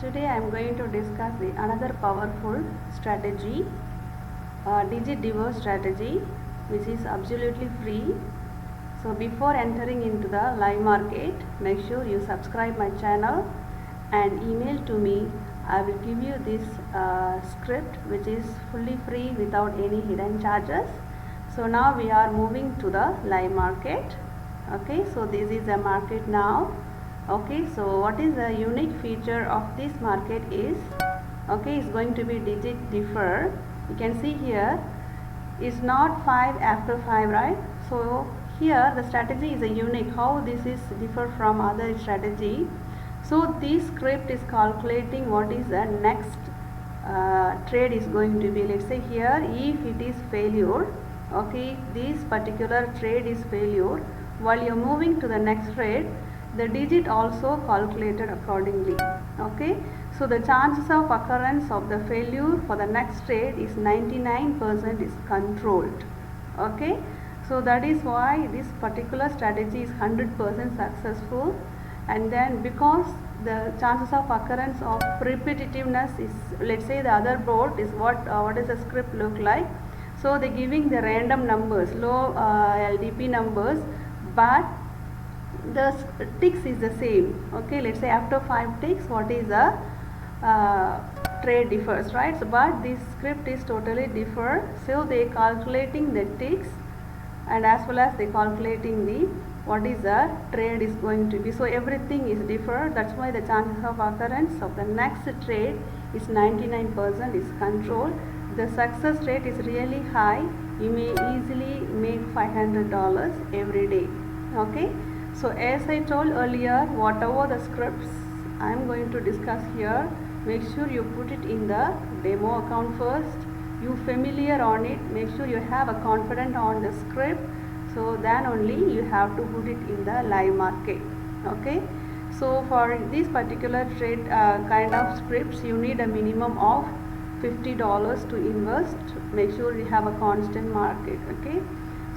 Today I am going to discuss another powerful strategy, digit diverse strategy, which is absolutely free. So before entering into the live market, make sure you subscribe my channel and email to me. I will give you this script which is fully free without any hidden charges. So now we are moving to the live market. Okay, so this is the market now. Okay, so what is the unique feature of this market is, okay, it's going to be digit differ. You can see here is not 5 after 5, right? So here the strategy is a unique. How this is differ from other strategy? So this script is calculating what is the next trade is going to be. Let's say here if it is failure, okay, this particular trade is failure, while you're moving to the next trade, the digit also calculated accordingly. Okay, so the chances of occurrence of the failure for the next trade is 99% is controlled. Okay, so that is why this particular strategy is 100% successful. And then because the chances of occurrence of repetitiveness is, let's say the other board is what does the script look like? So they giving the random numbers, low LDP numbers, but the ticks is the same. Okay, let's say after 5 ticks what is the trade differs, right? So but this script is totally differ. So they calculating the ticks and as well as they calculating the what is the trade is going to be. So everything is differ. That's why the chances of occurrence of the next trade is 99% is controlled. The success rate is really high. You may easily make $500 every day. Okay, so as I told earlier, whatever the scripts I am going to discuss here, make sure you put it in the demo account first. You familiar on it, make sure you have a confidence on the script, so then only you have to put it in the live market. Okay, so for this particular trade kind of scripts, you need a minimum of $50 to invest. Make sure you have a constant market. Okay,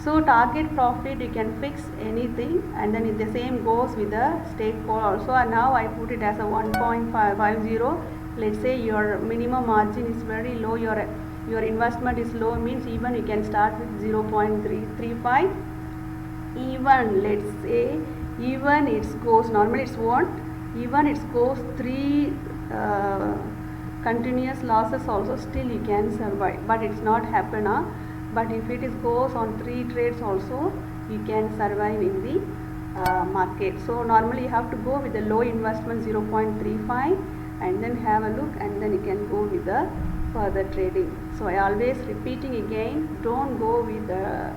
so target profit you can fix anything, and then the same goes with the stake call also. And now I put it as a 1.50. Let's say your minimum margin is very low, your investment is low, means even you can start with 0.335. even let's say even it goes, normally it's won't, even it goes 3 continuous losses also, still you can survive, but it's not happen. But if it is goes on 3 trades also, you can survive in the market. So normally you have to go with the low investment 0.35 and then have a look, and then you can go with the further trading. So I always repeating again, don't go with the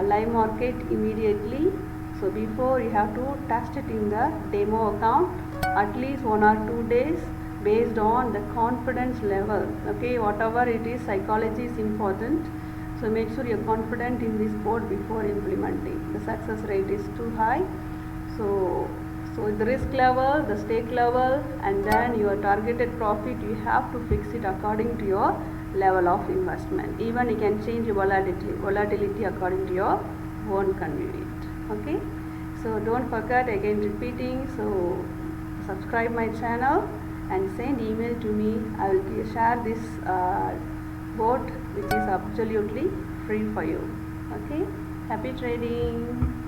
live market immediately. So before you have to test it in the demo account at least 1 or 2 days based on the confidence level. Okay, whatever it is, psychology is important. So make sure you're confident in this board before implementing. The success rate is too high. So the risk level, the stake level, and then your targeted profit, you have to fix it according to your level of investment. Even you can change your volatility according to your own convenience. Okay, so don't forget, again repeating, so subscribe my channel and send email to me. I will share this board which is absolutely free for you. Okay, happy trading.